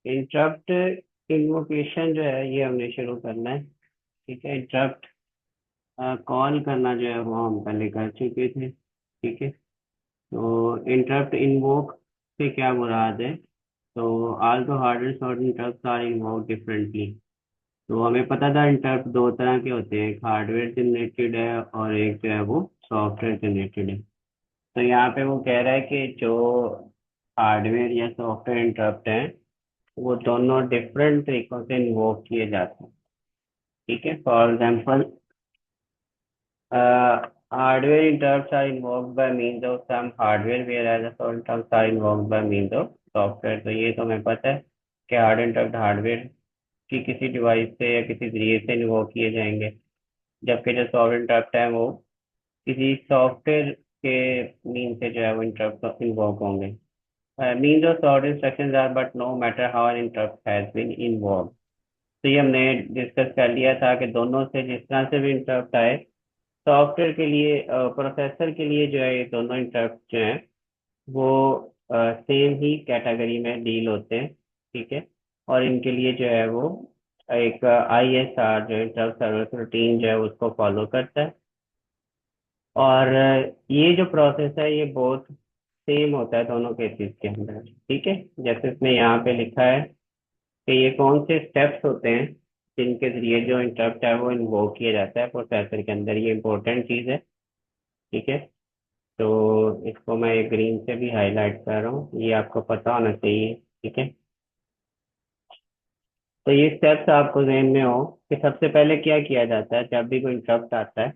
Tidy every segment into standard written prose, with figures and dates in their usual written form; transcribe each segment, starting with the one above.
Interrupt invocation जो है ये हमने शुरू करना है। ठीक है, इंटरप्ट कॉल करना जो है वो हम पहले कर चुके थे। ठीक है, तो इंटरप्ट इन्वोक से क्या मुराद है? तो although hardware soft interrupt are invoke differently. तो हमें पता था इंटरप्ट दो तरह के होते हैं, एक हार्डवेयर जनरेटेड है और एक जो है वो सॉफ्टवेयर जनरेटेड है। तो यहाँ पे वो कह रहा है कि जो हार्डवेयर या सॉफ्टवेयर इंटरप्ट हैं वो दोनों डिफरेंट तरीकों से इन्वोक किए जाते हैं। ठीक है, for example hardware interrupts are invoked by means of some hardware whereas the interrupts are invoked by means of software। तो ये तो हमें पता है कि हार्ड इंटरप्ट हार्डवेयर की किसी डिवाइस से या किसी जरिए से इन्वोक किए जाएंगे, जबकि जो सॉफ्टवेयर इंटरप्ट है वो किसी सॉफ्टवेयर के मीन से जो है वो इंटरप्ट इन्वोक होंगे। Means of soft instructions are but no matter how an interrupt has been invoked. तो ये हमने डिस्कस कर लिया था कि दोनों से जिस तरह से भी इंटरप्ट आए, सॉफ्टवेयर के लिए प्रोसेसर के लिए जो है ये दोनों इंटरप्ट जो हैं वो सेम ही कैटेगरी में डील होते हैं। ठीक है, और इनके लिए जो है वो एक ISR जो इंटरप्ट सर्विस रूटीन जो है उसको फॉलो करता है। और ये जो प्रोसेस है ये बहुत सेम होता है दोनों केसेस के अंदर। ठीक है, जैसे इसमें यहाँ पे लिखा है कि ये कौन से स्टेप्स होते हैं जिनके जरिए जो इंटरप्ट है वो इन्वोक किया जाता है प्रोसेसर के अंदर, ये इंपॉर्टेंट चीज़ है। ठीक है, तो इसको मैं एक ग्रीन से भी हाईलाइट कर रहा हूँ, ये आपको पता होना चाहिए। ठीक है, तो ये स्टेप्स आपको ध्यान में हो कि सबसे पहले क्या किया जाता है जब भी कोई इंटरप्ट आता है।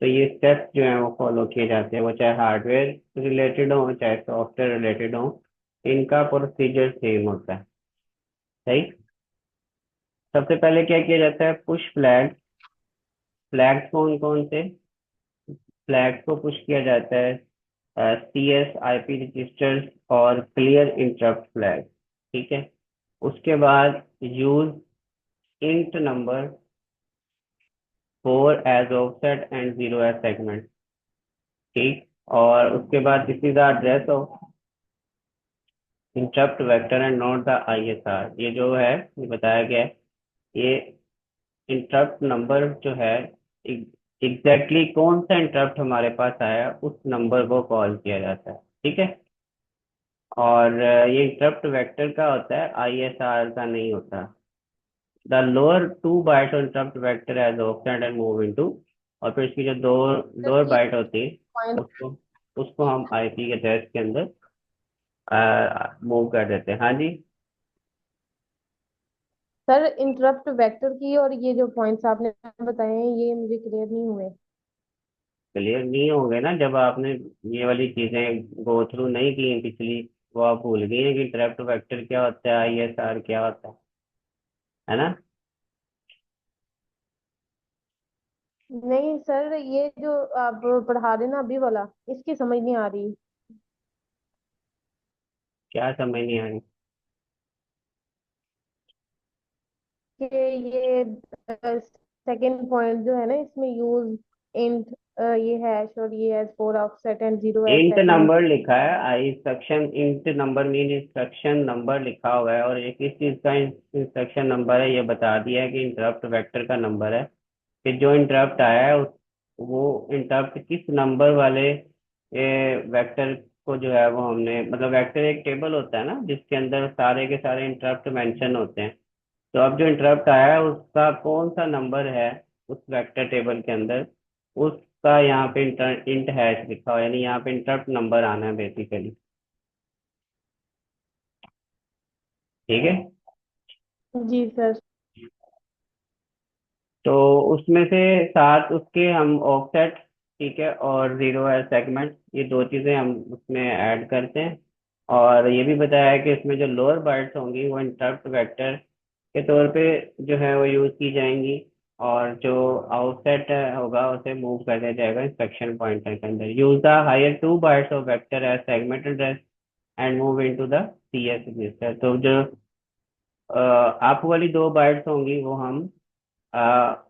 तो ये स्टेप्स जो हैं वो फॉलो किए जाते हैं, वो चाहे हार्डवेयर रिलेटेड हो चाहे सॉफ्टवेयर रिलेटेड हो, इनका प्रोसीजर सेम होता है। सही। सबसे पहले क्या किया जाता है, पुश फ्लैग। फ्लैग्स कौन कौन से? फ्लैग्स को पुश किया जाता है CS IP रजिस्टर्स और क्लियर इंटरप्ट फ्लैग। ठीक है, उसके बाद use int number 4 as offset and 0 as segment. ठीक, और उसके बाद this is the address of interrupt vector and not the ISR। ये जो है ये बताया गया है, ये इंटरप्ट नंबर जो है एग्जैक्टली कौन सा इंटरप्ट हमारे पास आया उस नंबर को कॉल किया जाता है। ठीक है, और ये इंटरप्ट वेक्टर का होता है, ISR का नहीं होता। The lower two byte interrupt vector as offset and move into, और फिर इसकी जो दो सर लोअर ये बाइट होती है पॉइंट। उसको उसको हम IP के एड्रेस के अंदर मूव कर देते हैं। हाँ जी। सर इंटरप्ट वेक्टर की और ये जो पॉइंट्स आपने बताए हैं ये मुझे क्लियर नहीं हुए। क्लियर नहीं होंगे ना जब आपने ये वाली चीजें गो थ्रू नहीं की पिछली, वो आप भूल गई हैं कि इंटरप्ट वेक्टर क्या होता है, ISR क्या होता है ना? नहीं सर, ये जो आप पढ़ा रहे ना अभी वाला, इसकी समझ नहीं आ रही क्या समझ नहीं आ रही? कि ये सेकंड पॉइंट जो है ना इसमें यूज इंट, ये हैश और ये as four offset and zero as int segment. Number लिखा है, I instruction int number mean instruction number लिखा हुआ है, और एक इस चीज का इंस्ट्रक्शन नंबर है, ये बता दिया है कि इंटरप्ट वेक्टर का नंबर है कि जो इंटरप्ट आया है वो इंटरप्ट किस नंबर वाले वेक्टर को जो है वो हमने, मतलब वेक्टर एक टेबल होता है ना जिसके अंदर सारे के सारे इंटरप्ट मेंशन होते हैं। तो अब जो इंटरप्ट आया है उसका कौन सा नंबर है उस वेक्टर टेबल के अंदर, उसका यहाँ पे इंट हैश लिखा हुआ है, यानी यहाँ पे इंटरप्ट नंबर आना है बेसिकली। ठीक है, जी सर। तो उसमें से साथ उसके हम ऑफसेट, ठीक है, और 0 है सेगमेंट, ये दो चीजें हम उसमें ऐड करते हैं। और ये भी बताया है कि इसमें जो लोअर बाइट्स होंगी वो इंटरप्ट वेक्टर के तौर पे जो है वो यूज की जाएंगी, और जो आउटसेट होगा उसे मूव कर दिया जाएगा इंस्ट्रक्शन पॉइंटर के अंदर। Use the higher two bytes of vector as segment address and move into the CS register. तो जो आप वाली दो बाइट्स होंगी वो हम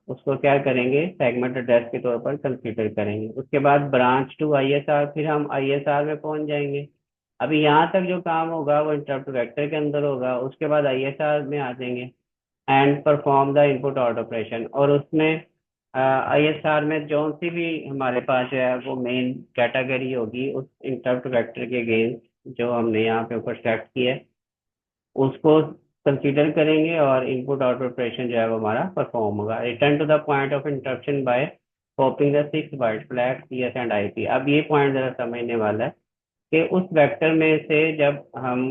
उसको क्या करेंगे, सेगमेंट एड्रेस के तौर पर कंसीडर करेंगे। उसके बाद ब्रांच टू ISR, फिर हम ISR में पहुंच जाएंगे। अभी यहाँ तक जो काम होगा वो इंटरप्ट वेक्टर के अंदर होगा, उसके बाद आईएसआर में आ जाएंगे, and perform the input out operation. और उसमें आईएसआर में जो सी भी हमारे पास जो है वो मेन कैटेगरी होगी उस इंटरप्ट वेक्टर के अगेंस्ट जो हमने यहाँ पे ऊपर सेट किया है, उसको कंसीडर करेंगे और इनपुट आउटपुट ऑपरेशन जो है वो हमारा परफॉर्म होगा। Return to the point of interruption by popping the 6 byte flag CS and IP. अब ये पॉइंट जरा समझने वाला है कि उस वेक्टर में से जब हम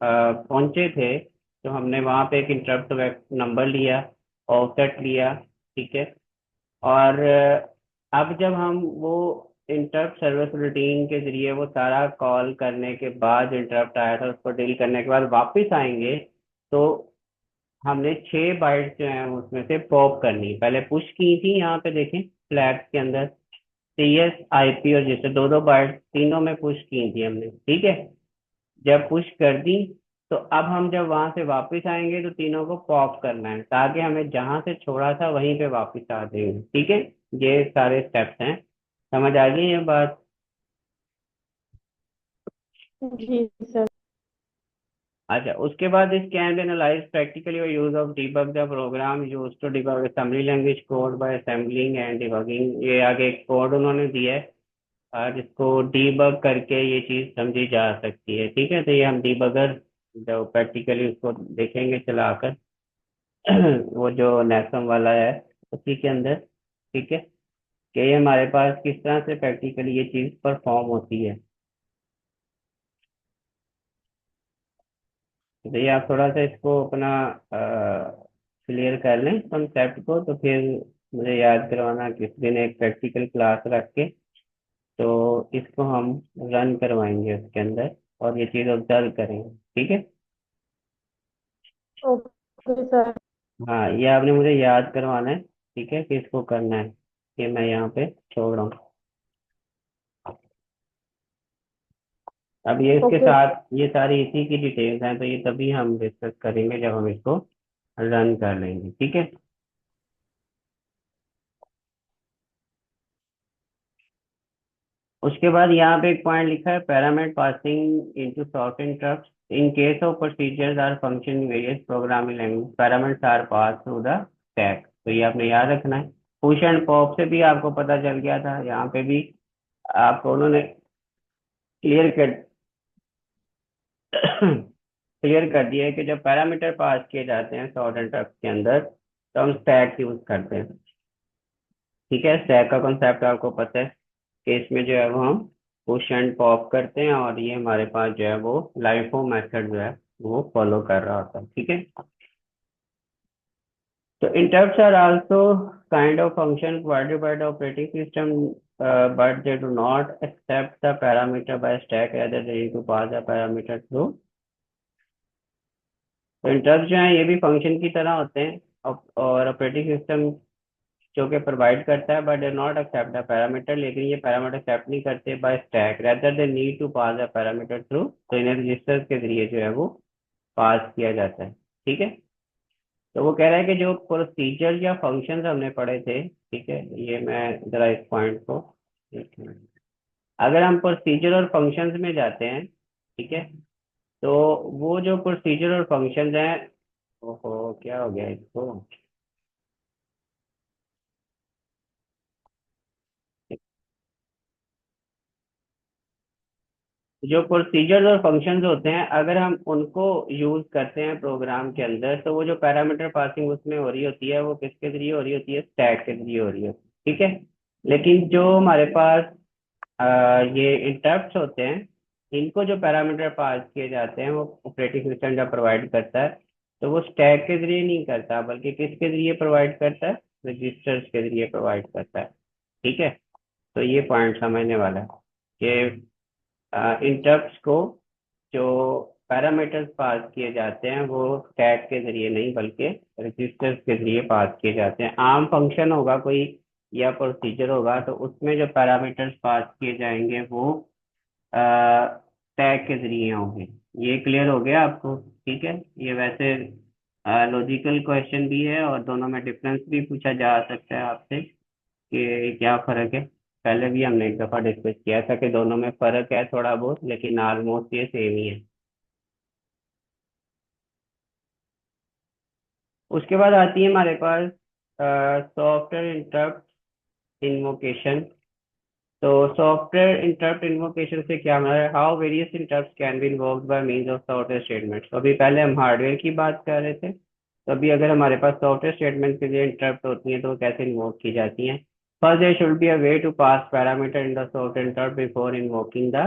पहुंचे थे तो हमने वहां पे एक इंटरप्ट नंबर लिया, ऑफसेट लिया, ठीक है। और अब जब हम वो इंटरप्ट सर्विस रूटीन के जरिए वो सारा कॉल करने के बाद इंटरप्ट आया था उसको डील करने के बाद वापस आएंगे, तो हमने 6 बाइट जो है उसमें से पॉप करनी, पहले पुश की थी यहाँ पे देखें फ्लैग्स के अंदर, सीएस आईपी और जैसे दो दो बाइट तीनों में पुश की थी हमने, ठीक है। जब पुश कर दी तो अब हम जब वहां से वापस आएंगे तो तीनों को पॉप करना है ताकि हमें जहां से छोड़ा था वहीं पे वापस आ जाएंगे, ठीक है। ये सारे स्टेप्स हैं, समझ आ गई ये बात। जी सर। अच्छा, उसके बाद इस कैन बी एनालाइज प्रैक्टिकली और use of debug the program use to debug assembly language code by assembling and debugging. ये आगे एक कोड उन्होंने दिया है जिसको डीबग करके ये चीज समझी जा सकती है, ठीक है। तो ये हम डीबगर जो प्रैक्टिकली उसको देखेंगे चलाकर वो जो नेसम वाला है उसी के अंदर, ठीक है, कि ये हमारे पास किस तरह से प्रैक्टिकली ये चीज परफॉर्म होती है। तो ये आप थोड़ा सा इसको अपना क्लियर कर लें कंसेप्ट को, तो फिर मुझे याद करवाना किस दिन एक प्रैक्टिकल क्लास रख के, तो इसको हम रन करवाएंगे उसके अंदर और ये चीज़ ऑब्जर्व करेंगे, ठीक है। Okay sir. हाँ, ये आपने मुझे याद करवाना है, ठीक है, कि इसको करना है, कि मैं यहाँ पे छोड़ रहा हूँ। अब ये इसके ओके। साथ ये सारी इसी की डिटेल्स हैं, तो ये तभी हम डिस्कस करेंगे जब हम इसको रन कर लेंगे, ठीक है। उसके बाद यहाँ पे एक पॉइंट लिखा है parameter passing into soft interrupt in case of procedures or function various programming language parameters are pass through the stack. तो ये आपने याद रखना है। पुश एंड पॉप से भी आपको पता चल गया था, यहाँ पे भी आपको उन्होंने क्लियर कर क्लियर कर दिया है कि जब पैरामीटर पास किए जाते हैं सॉर्ट इंटरप्ट के अंदर तो हम स्टैक यूज करते हैं, ठीक है। स्टैक का कॉन्सेप्ट आपको पता है कि इसमें जो है वो हम पुश एंड पॉप करते हैं और ये हमारे पास जो है वो लाइफो मेथड जो है वो फॉलो कर रहा होता है, ठीक है। तो interrupts are also kind of function provided by the operating system, but they do not accept the parameter by stack, rather they need to pass the parameter through। तो interrupts जो है ये भी फंक्शन की तरह होते हैं और ऑपरेटिंग सिस्टम जो कि प्रोवाइड करता है, but they not accept the parameter, लेकिन ये पैरामीटर एक्सेप्ट नहीं करते by stack, rather they need to pass the parameter through. तो इन्हें रजिस्टर्स के जरिए जो है वो पास किया जाता है, ठीक है। तो वो कह रहा है कि जो प्रोसीजर या फंक्शंस हमने पढ़े थे, ठीक है, ये मैं जरा इस पॉइंट को, एक मिनट, अगर हम प्रोसीजर और फंक्शंस में जाते हैं, ठीक है, तो वो जो प्रोसीजर और फंक्शंस हैं, ओहो क्या हो गया इसको, जो प्रोसीजर और फंक्शंस होते हैं अगर हम उनको यूज करते हैं प्रोग्राम के अंदर, तो वो जो पैरामीटर पासिंग उसमें हो रही होती है वो किसके जरिए हो रही होती है, स्टैक के जरिए हो रही होती है, ठीक है। लेकिन जो हमारे पास ये इंटरप्ट्स होते हैं, इनको जो पैरामीटर पास किए जाते हैं वो ऑपरेटिंग सिस्टम जब प्रोवाइड करता है तो वो स्टैक के जरिए नहीं करता बल्कि किसके जरिए प्रोवाइड करता है, रजिस्टर्स के जरिए प्रोवाइड करता है, ठीक है। तो ये पॉइंट समझने वाला है कि इंटरप्ट्स को जो पैरामीटर्स पास किए जाते हैं वो स्टैक के जरिए नहीं बल्कि रजिस्टर्स के जरिए पास किए जाते हैं। आम फंक्शन होगा कोई या प्रोसीजर होगा तो उसमें जो पैरामीटर्स पास किए जाएंगे वो स्टैक के जरिए होंगे। ये क्लियर हो गया आपको, ठीक है। ये वैसे लॉजिकल क्वेश्चन भी है और दोनों में डिफरेंस भी पूछा जा सकता है आपसे कि क्या फर्क है पहले भी हमने एक दफा डिस्कस किया था कि दोनों में फर्क है थोड़ा बहुत, लेकिन ऑलमोस्ट ये सेम ही है। उसके बाद आती है हमारे पास सॉफ्टवेयर इंटरप्ट इन्वोकेशन। तो सॉफ्टवेयर इंटरप्ट इन्वोकेशन से क्या हमारा how various interrupt can B invoked by means of software statement. तो अभी पहले हम हार्डवेयर की बात कर रहे थे, तो अभी अगर हमारे पास सॉफ्टवेयर स्टेटमेंट के लिए इंटरप्ट होती हैं तो वो कैसे इन्वोक की जाती हैं। First there should be a way to pass parameter in the software interrupt before invoking the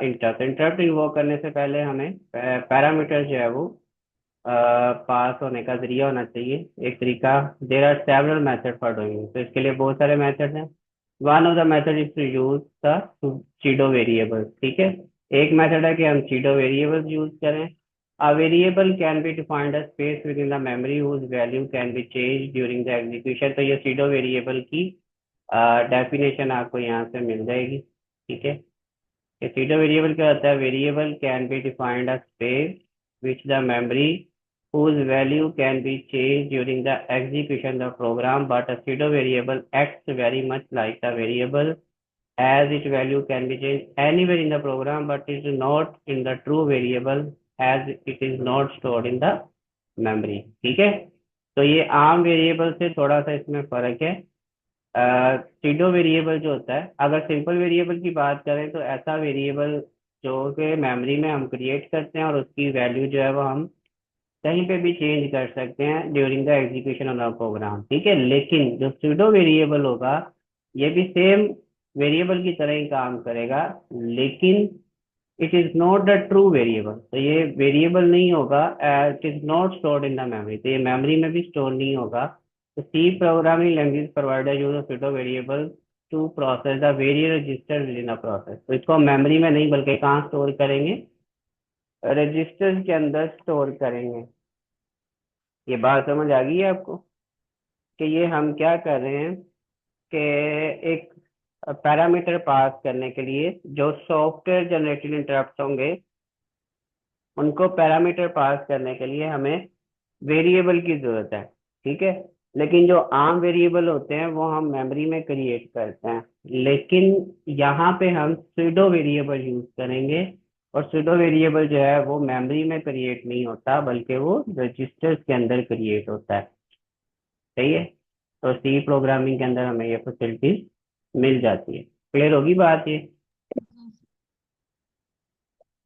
interrupt. Interrupt invoke करने से पहले हमें पैरामीटर जो है वो पास होने का जरिया होना चाहिए। एक तरीका, there are several method for doing, तो इसके लिए बहुत सारे मेथड हैं। One of the method is to use the pseudo variable. ठीक है, एक मेथड है कि हम सीडो वेरिएबल यूज करें। A variable can be defined a space within the memory whose value can be change during the execution. तो ये SIDO variable की डेफिनेशन आपको यहाँ से मिल जाएगी। ठीक है, ये pseudo variable क्या होता है? Variable can be defined as space which the memory whose value can be changed during the execution of the program, but a pseudo variable acts very much like the variable as its value can be changed anywhere in the program, but is not in the true variable as it is not stored in the memory। ठीक है, तो ये आम variable से थोड़ा सा इसमें फर्क है। सीडो वेरिएबल जो होता है, अगर सिंपल वेरिएबल की बात करें तो ऐसा वेरिएबल जो कि मेमोरी में हम क्रिएट करते हैं और उसकी वैल्यू जो है वो हम कहीं पे भी चेंज कर सकते हैं during the execution of the program. ठीक है, लेकिन जो सूडो वेरिएबल होगा ये भी सेम वेरिएबल की तरह ही काम करेगा, लेकिन it is not the true variable. तो ये वेरिएबल नहीं होगा, it is not stored in the memory, तो ये मेमोरी में भी स्टोर नहीं होगा। तो C programming language provider use pseudo variable to process the various register within a process. तो इसको हम मेमोरी में नहीं बल्कि कहाँ स्टोर करेंगे? रजिस्टर्स के अंदर स्टोर करेंगे। ये बात समझ आ गई है आपको कि ये हम क्या कर रहे हैं कि एक पैरामीटर पास करने के लिए जो सॉफ्टवेयर जनरेटेड इंटरप्ट होंगे उनको पैरामीटर पास करने के लिए हमें वेरिएबल की जरूरत है। ठीक है, लेकिन जो आम वेरिएबल होते हैं वो हम मेमोरी में क्रिएट करते हैं, लेकिन यहाँ पे हम सूडो वेरिएबल यूज करेंगे। और सूडो वेरिएबल जो है वो मेमोरी में क्रिएट नहीं होता बल्कि वो रजिस्टर्स के अंदर क्रिएट होता है। सही है, तो सी प्रोग्रामिंग के अंदर हमें ये फैसिलिटीज मिल जाती है। क्लियर होगी बात ये?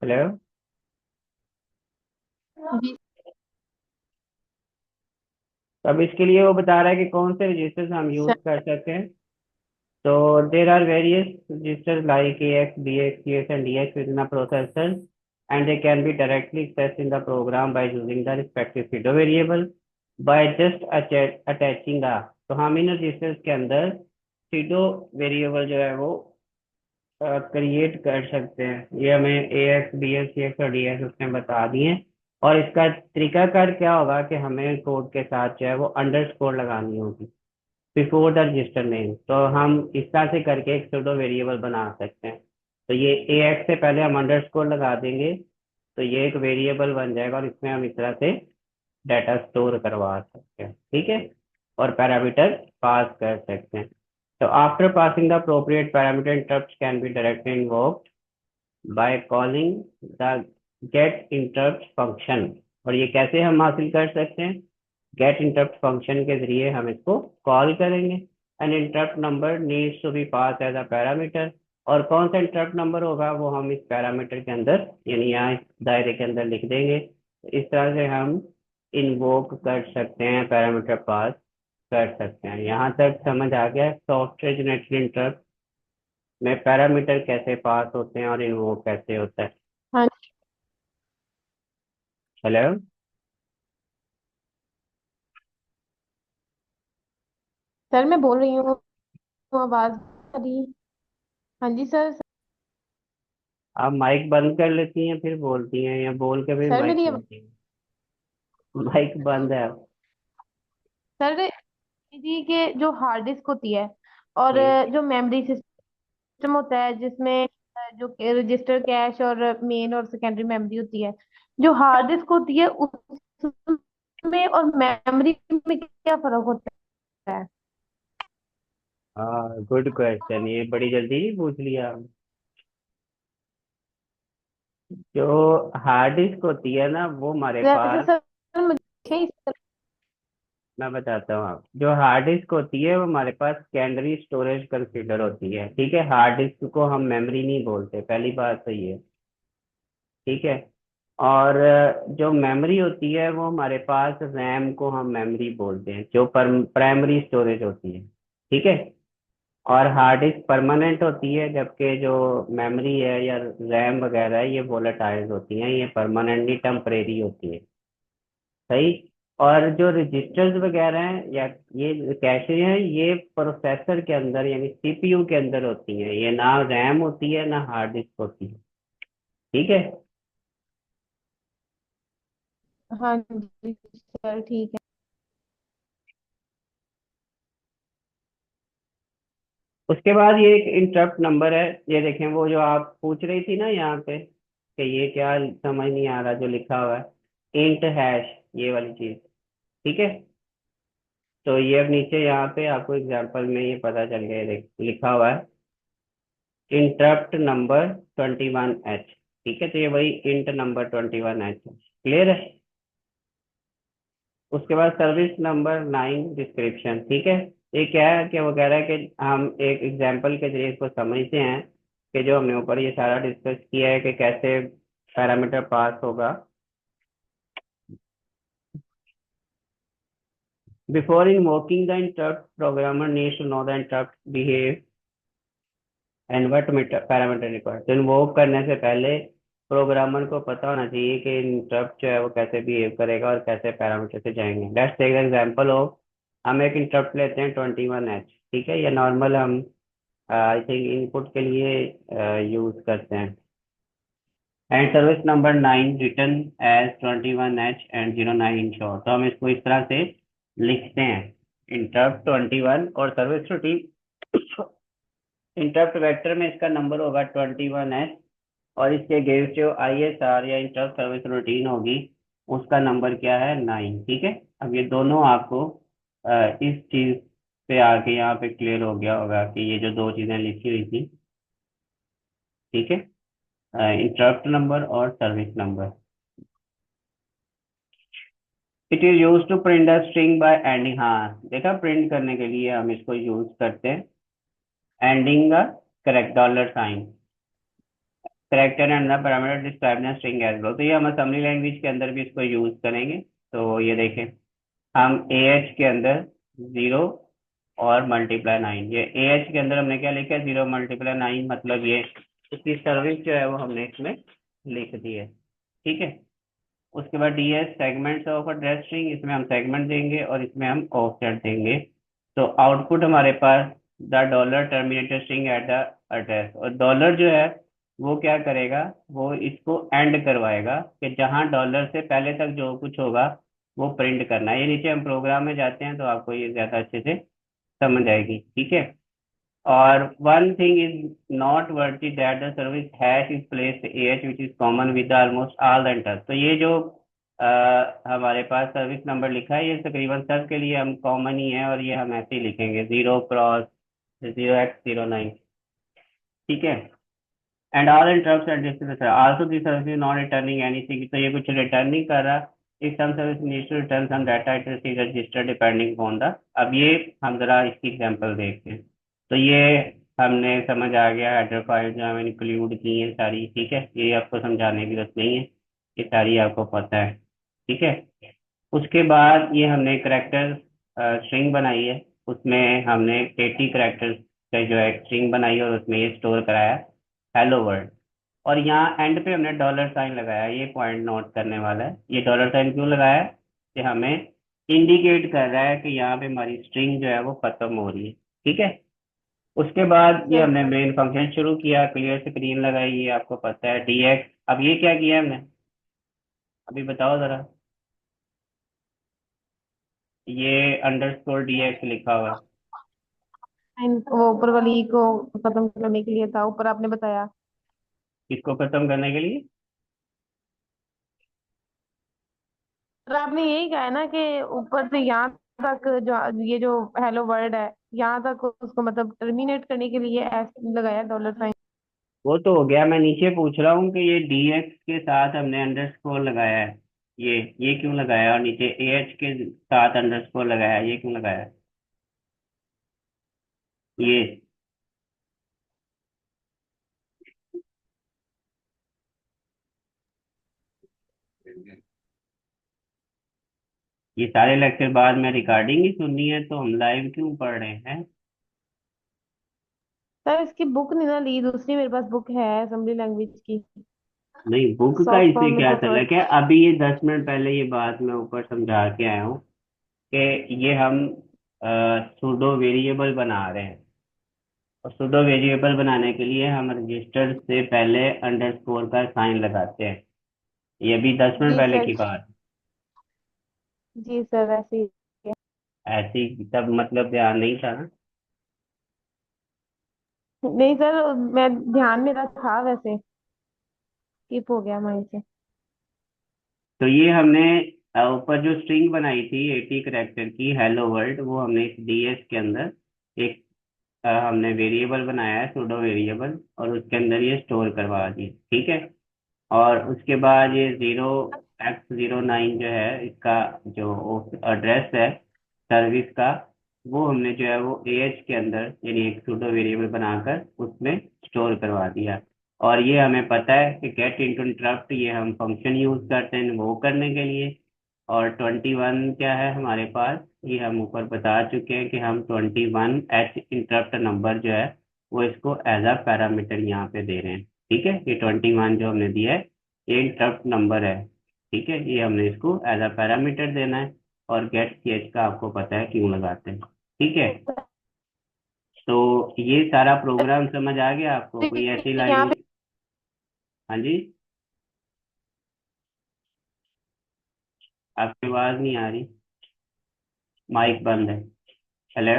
हेलो? जी अब इसके लिए वो बता रहा है कि कौन से रजिस्टर्स हम यूज सर। कर सकते हैं। So there are various registers like AX, BX, CX, and DX within a processor, and they can be directly accessed in the program by using the respective pseudo variable by just attaching the। तो हम इन registers के अंदर pseudo variable जो है वो create कर सकते हैं। ये हमें AX, BX, CX और DX उसने बता दिए। और इसका तरीकाकार क्या होगा कि हमें कोड के साथ जो है वो अंडरस्कोर लगानी होगी बिफोर द रजिस्टर नेम। तो हम इस तरह से करके एक सूडो वेरिएबल बना सकते हैं। तो ये ए एक्स से पहले हम अंडरस्कोर लगा देंगे तो ये एक वेरिएबल बन जाएगा और इसमें हम इस तरह से डाटा स्टोर करवा सकते हैं। ठीक है, और पैरामीटर पास कर सकते हैं। तो after passing the appropriate parameter interrupt can be directly invoked by calling the get interrupt function. और ये कैसे हम हासिल कर सकते हैं? गेट इंटरप्ट फंक्शन के जरिए हम इसको कॉल करेंगे। And interrupt number needs to be pass as a parameter. और कौन सा इंटरप्ट नंबर होगा वो हम इस पैरामीटर के अंदर यानी यहाँ इस दायरे के अंदर लिख देंगे। इस तरह से हम इन्वोक कर सकते हैं, पैरामीटर पास कर सकते हैं। यहाँ तक समझ आ गया सॉफ्टवेयर जनरेटेड इंटरप्ट में पैरामीटर कैसे पास होते हैं और इन्वोक कैसे होता है। हाँ हेलो? सर, मैं बोल रही हूँ, आवाज आ रही है? हाँ जी सर। आप माइक बंद कर लेती हैं फिर बोलती हैं या बोल के फिर सर माइक मेरी खोलती हैं? माइक बंद है। सर जी के जो हार्ड डिस्क होती है और जी। जो मेमोरी सिस्टम होता है जिसमें जो रजिस्टर कैश और मेन और सेकेंडरी मेमोरी होती है, जो हार्ड डिस्क होती है उसमें और मेमोरी में क्या फर्क होता है? हाँ, गुड क्वेश्चन, ये बड़ी जल्दी नहीं पूछ लिया। जो हार्ड डिस्क होती है ना वो हमारे वैसे पास, सर मुझे मैं बताता हूँ। आप जो हार्ड डिस्क होती है वो हमारे पास सेकेंडरी स्टोरेज कंसीडर होती है, ठीक है। हार्ड डिस्क को हम मेमोरी नहीं बोलते, पहली बात तो ये, ठीक है। और जो मेमोरी होती है वो हमारे पास रैम को हम मेमोरी बोलते हैं, जो प्राइमरी स्टोरेज होती है, ठीक है। और हार्ड डिस्क परमानेंट होती है, जबकि जो मेमोरी है या रैम वगैरह है ये वोलेटाइल होती हैं, ये परमानेंटली टेम्परेरी होती है, सही। और जो रजिस्टर्स वगैरह हैं या ये कैशे हैं, ये प्रोसेसर के अंदर यानी सीपीयू के अंदर होती हैं, ये ना रैम होती है ना हार्ड डिस्क होती है, ठीक है। हाँ जी सर ठीक है। उसके बाद ये एक इंटरप्ट नंबर है, ये देखें, वो जो आप पूछ रही थी ना यहाँ पे कि ये क्या समझ नहीं आ रहा जो लिखा हुआ है, इंट हैश, ये वाली चीज, ठीक है। तो ये अब नीचे यहाँ पे आपको एग्जांपल में ये पता चल गया, लिखा हुआ है इंटरप्ट नंबर 21H, ठीक है। तो ये वही इंट नंबर 21H, क्लियर है। उसके बाद सर्विस नंबर 9 डिस्क्रिप्शन, ठीक है। ये क्या है कि वो कह रहा है कि हम एक एग्जांपल के जरिए इसको समझते हैं कि जो हमने ऊपर ये सारा डिस्कस किया है कि कैसे पैरामीटर पास होगा। Before invoking the interrupt, programmer needs to know the interrupt behave and what parameter required. तो इन्वोक करने से पहले प्रोग्रामर को पता होना चाहिए कि इंटरप्ट जो है वो कैसे बिहेव करेगा और कैसे पैरामीटर से जाएंगे। Let's take the example of, हम एक इंटरप्ट लेते हैं 21H, ठीक है। ये नॉर्मल हम आई थिंक इनपुट के लिए यूज करते हैं। And service number 9 return as 21H and 09 in short. तो हम इसको इस तरह से लिखते हैं, इंटरप्ट 21 और सर्विस रूटीन। इंटरप्ट वेक्टर में इसका नंबर होगा 21H, और इसके अगेंस्ट जो ISR या इंटरप्ट सर्विस रूटीन होगी उसका नंबर क्या है, 9, ठीक है। अब ये दोनों आपको इस चीज पे आके यहाँ पे क्लियर हो गया होगा कि ये जो दो चीजें लिखी हुई थी, ठीक है, इंटरप्ट नंबर और service number. It is use to print the string by ending, हाँ देखा, प्रिंट करने के लिए हम इसको यूज करते हैं ending the correct dollar sign, character and the parameter describe the string as well. तो ये हम असेंबली लैंग्वेज के अंदर भी इसको यूज करेंगे। तो ये देखें, हम AH के अंदर 0 और मल्टीप्लाई 9, ये AH के अंदर हमने क्या लिखा है, 0 × 9, मतलब ये इसकी सर्विस जो है वो हमने इसमें लिख दी है, ठीक है। उसके बाद DS segments of address string, इसमें हम सेगमेंट देंगे और इसमें हम ऑफसेट देंगे। तो आउटपुट हमारे पास the dollar terminated string at the address, और डॉलर जो है वो क्या करेगा, वो इसको एंड करवाएगा कि जहां डॉलर से पहले तक जो कुछ होगा वो प्रिंट करना है। ये नीचे हम प्रोग्राम में जाते हैं तो आपको ये ज्यादा अच्छे से समझ आएगी, ठीक है। और one thing is not worthy that the service hash is placed AH which is common with almost all the enter. तो ये जो हमारे पास सर्विस नंबर लिखा है ये तकरीबन सब के लिए हम कॉमन ही है, और ये हम ऐसे ही लिखेंगे 0 × 0X09, ठीक है। And all interrupts at this also this service is not returning anything. तो ये कुछ रिटर्न नहीं कर रहा। If some service needs to return some data it receive register depending on the, अब ये हम जरा इसकी एग्जांपल देखते हैं। तो ये हमने समझ आ गया, हेडर फाइल जो हमें इंक्लूड की है सारी, ठीक है, ये आपको समझाने की जरूरत नहीं है, ये सारी आपको पता है, ठीक है। उसके बाद ये हमने करेक्टर स्ट्रिंग बनाई है, उसमें हमने 80 करेक्टर्स का जो है स्ट्रिंग बनाई है और उसमें ये स्टोर कराया हेलो वर्ल्ड। और यहाँ एंड पे हमने डॉलर साइन लगाया, ये पॉइंट नोट करने वाला है। ये डॉलर साइन क्यों लगाया है, कि हमें इंडिकेट कर रहा है कि यहाँ पे हमारी स्ट्रिंग जो है वो खत्म हो रही है, ठीक है। उसके बाद ये सर हमने मेन फंक्शन शुरू किया, क्लियर स्क्रीन लगाई, ये आपको पता है DX। अब ये क्या किया हमने, अभी बताओ जरा। ये _DX लिखा हुआ है, वो ऊपर वाली को खत्म करने के लिए था, ऊपर आपने बताया। किसको खत्म करने के लिए। सर आपने यही कहा है ना कि ऊपर से यहाँ तक जो ये जो हेलो वर्ड है यहाँ तक उसको मतलब टर्मिनेट करने के लिए लगाया $। वो तो हो गया, मैं नीचे पूछ रहा हूँ कि ये dx के साथ हमने अंडरस्कोर लगाया है, ये क्यों लगाया, और नीचे ah के साथ अंडरस्कोर लगाया है, ये क्यों लगाया है? ये ये सारे लेक्चर बाद में रिकॉर्डिंग ही सुननी है, तो हम लाइव क्यों पढ़ रहे हैं? सर इसकी बुक नहीं ना ली, दूसरी मेरे पास बुक है असेंबली लैंग्वेज की। नहीं, बुक का सॉफ्ट इससे फॉर्म में क्या तो थोड़ा। तल्लक है? अभी ये 10 मिनट पहले ये बात मैं ऊपर समझा के आया हूँ कि ये हम सूडो वेरिएबल बना रहे हैं, और सूडो वेरिएबल बनाने के लिए हम रजिस्टर से पहले अंडरस्कोर का साइन लगाते हैं। ये अभी 10 मिनट जी पहले सर। की बात। जी सर वैसे ही है। ऐसी तब मतलब ध्यान नहीं था ना। नहीं सर, मैं ध्यान मेरा था वैसे, स्किप हो गया माइंड से। तो ये हमने ऊपर जो स्ट्रिंग बनाई थी 80 कैरेक्टर की, हेलो वर्ल्ड, वो हमने इस डीएस के अंदर एक हमने वेरिएबल बनाया है, सूडो वेरिएबल, और उसके अंदर ये स्टोर करवा दी, ठीक है। और उसके बाद ये 0x09 जो है इसका जो एड्रेस है सर्विस का, वो हमने जो है वो एएच के अंदर यानी एक सूडो वेरिएबल बनाकर उसमें स्टोर करवा दिया। और ये हमें पता है कि गेट इंटू इंटरप्ट ये हम फंक्शन यूज करते हैं वो करने के लिए। और 21 क्या है हमारे पास, ये हम ऊपर बता चुके हैं कि हम 21h इंटरप्ट नंबर जो है वो इसको एज अ पैरामीटर यहाँ पे दे रहे हैं, ठीक है। ये 21 जो हमने दिया है ये इंटरप्ट नंबर है, ठीक है, ये हमने इसको एज अ पैरामीटर देना है। और गेट ch का आपको पता है क्यों लगाते हैं, ठीक है। तो ये सारा प्रोग्राम समझ आ गया आपको? कोई ऐसी यहाँ पे। लाइन? हाँ जी, आपकी आवाज नहीं आ रही, माइक बंद है। Hello,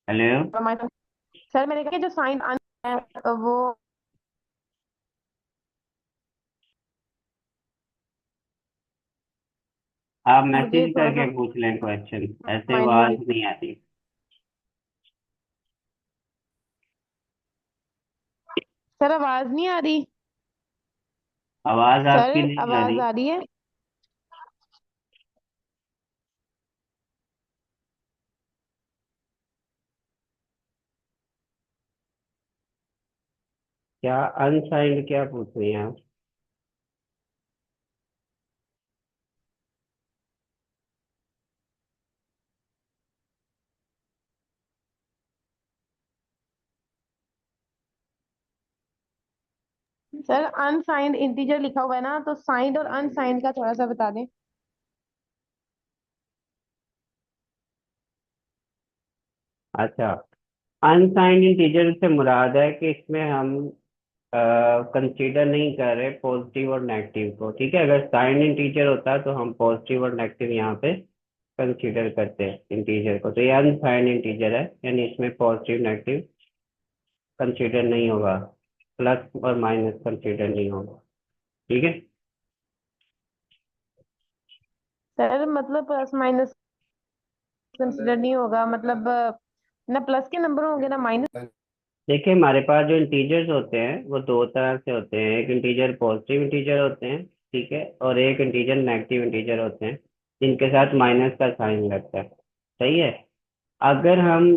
hello. सर मैंने कहा कि जो साइन है वो। आप मुझे मैसेज थोड़ा करके सा पूछ लें क्वेश्चन, ऐसे माइंड में आवाज नहीं। नहीं आती। सर आवाज नहीं आ रही। आवाज सर आपकी नहीं आ आवाज रही। आ रही है। क्या अनसाइंड क्या पूछ रही हैं आप? सर अनसाइंड इंटीजर लिखा हुआ है ना, तो साइंड और अनसाइंड का थोड़ा सा बता दें। अच्छा, अनसाइंड इंटीजर से मुराद है कि इसमें हम कंसीडर नहीं कर रहे पॉजिटिव और नेगेटिव को, ठीक है। अगर साइंड इंटीजर होता तो हम पॉजिटिव और नेगेटिव यहाँ पे कंसीडर करते हैं इंटीजर को। तो ये अनसाइंड इंटीजर है, यानी इसमें पॉजिटिव नेगेटिव कंसीडर नहीं होगा, प्लस और माइनस कंसीडर नहीं होगा, ठीक है। सर मतलब प्लस माइनस कंसिडर नहीं होगा, मतलब ना प्लस के नंबर होंगे ना माइनस। देखिए, हमारे पास जो इंटीजर्स होते हैं वो दो तरह से होते हैं, एक इंटीजर पॉजिटिव इंटीजर होते हैं, ठीक है, और एक इंटीजर नेगेटिव इंटीजर होते हैं जिनके साथ माइनस का साइन लगता है, सही है। अगर हम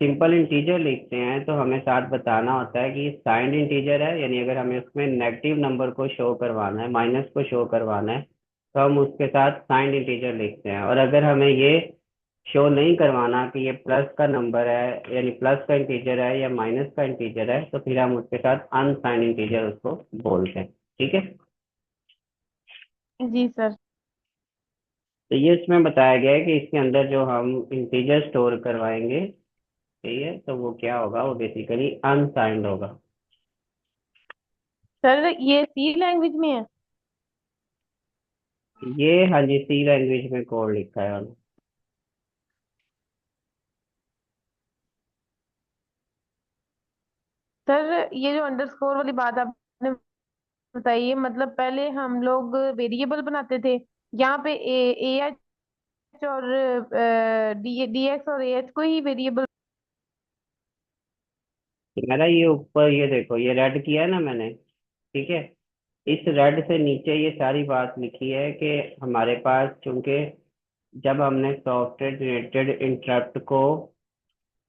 सिंपल इंटीजर लिखते हैं तो हमें साथ बताना होता है कि साइंड इंटीजर है, यानी अगर हमें उसमें नेगेटिव नंबर को शो करवाना है, माइनस को शो करवाना है, तो हम उसके साथ साइंड इंटीजर लिखते हैं। और अगर हमें ये शो नहीं करवाना कि ये प्लस का नंबर है यानी प्लस का इंटीजर है या माइनस का इंटीजर है, तो फिर हम उसके साथ अनसाइंड इंटीजर उसको बोलते हैं, ठीक है। जी सर। तो ये इसमें बताया गया है कि इसके अंदर जो हम इंटीजर स्टोर करवाएंगे, ठीक है, तो वो क्या होगा, वो बेसिकली अनसाइंड होगा। सर ये सी लैंग्वेज में है। ये हाँ जी, सी लैंग्वेज में कोड लिखा है उन्होंने। सर ये जो अंडरस्कोर वाली बात आपने बताइए, मतलब पहले हम लोग वेरिएबल बनाते थे, यहाँ पे ए एच और डी एक्स और ए एच को ही वेरिएबल। मेरा ये ऊपर ये देखो, ये रेड किया है ना मैंने, ठीक है। इस रेड से नीचे ये सारी बात लिखी है कि हमारे पास, चूंकि जब हमने सॉफ्टवेयर जनरेटेड इंटरप्ट को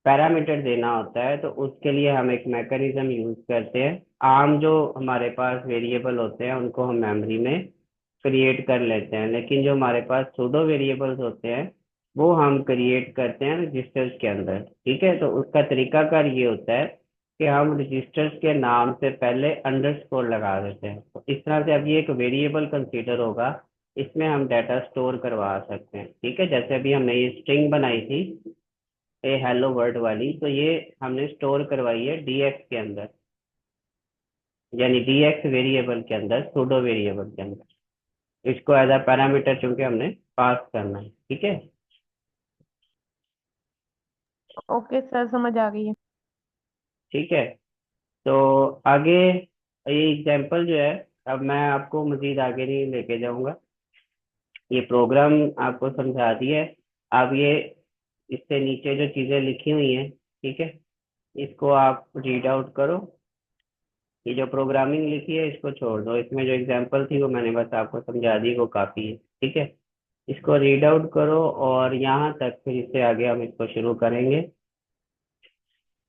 पैरामीटर देना होता है तो उसके लिए हम एक मैकेनिज्म यूज करते हैं। आम जो हमारे पास वेरिएबल होते हैं उनको हम मेमोरी में क्रिएट कर लेते हैं, लेकिन जो हमारे पास सूडो वेरिएबल्स होते हैं वो हम क्रिएट करते हैं रजिस्टर्स के अंदर, ठीक है। तो उसका तरीकाकार ये होता है कि हम रजिस्टर्स के नाम से पहले अंडरस्कोर लगा देते हैं। तो इस तरह से अब ये एक वेरिएबल कंसीडर होगा, इसमें हम डाटा स्टोर करवा सकते हैं, ठीक है। जैसे अभी हमने ये स्ट्रिंग बनाई थी, ये हेलो वर्ड वाली, तो ये हमने स्टोर करवाई है डीएक्स के अंदर, यानी डीएक्स वेरिएबल के अंदर, सूडो वेरिएबल के अंदर। इसको एज अ पैरामीटर चूंकि हमने पास करना है, ठीक है। ओके सर, समझ आ गई है। ठीक है, तो आगे ये एग्जांपल जो है, अब मैं आपको मजीद आगे नहीं लेके जाऊंगा, ये प्रोग्राम आपको समझा दिया है। अब ये इससे नीचे जो चीजें लिखी हुई हैं, ठीक है, इसको आप रीड आउट करो। ये जो प्रोग्रामिंग लिखी है इसको छोड़ दो, इसमें जो एग्जांपल थी वो मैंने बस आपको समझा दी, वो काफ़ी है, ठीक है। इसको रीड आउट करो और यहाँ तक, फिर इससे आगे हम इसको शुरू करेंगे।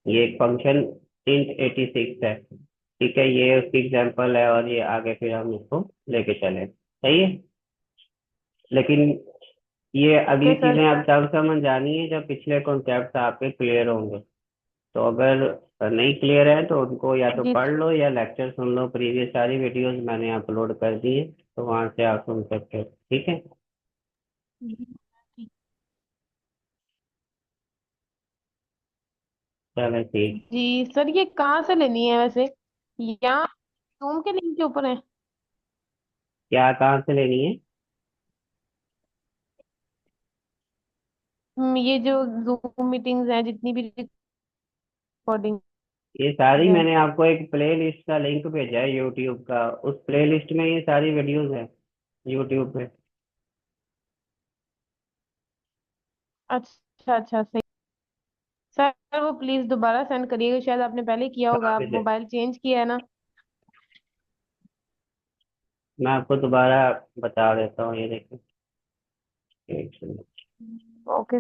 ये एक फंक्शन इंट 86 है, ठीक है, ये उसकी एग्जांपल है, और ये आगे फिर हम इसको लेके चलें, सही है। लेकिन ये अगली ओके सर। चीज़ें अब तब समझ आनी है जब पिछले कॉन्सेप्ट आपके क्लियर होंगे। तो अगर नहीं क्लियर है तो उनको या तो जी। पढ़ लो या लेक्चर सुन लो, प्रीवियस सारी वीडियोस मैंने अपलोड कर दी है, तो वहां से आप सुन सकते हो, ठीक है। चलो ठीक। जी सर, ये कहाँ से लेनी है वैसे? यहाँ जूम के लिंक के ऊपर है? क्या कहाँ से लेनी है? ये जो जूम मीटिंग्स हैं, जितनी भी रिकॉर्डिंग ये सारी है। मैंने आपको एक प्ले लिस्ट का लिंक भेजा है यूट्यूब का, उस प्ले लिस्ट में ये सारी वीडियोस हैं यूट्यूब पे। अच्छा अच्छा, सही। सर वो प्लीज दोबारा सेंड करिएगा, शायद आपने पहले किया होगा, हाँ आप मोबाइल चेंज किया है ना। मैं आपको दोबारा बता देता हूँ, ये देखो, एक मिनट। ओके।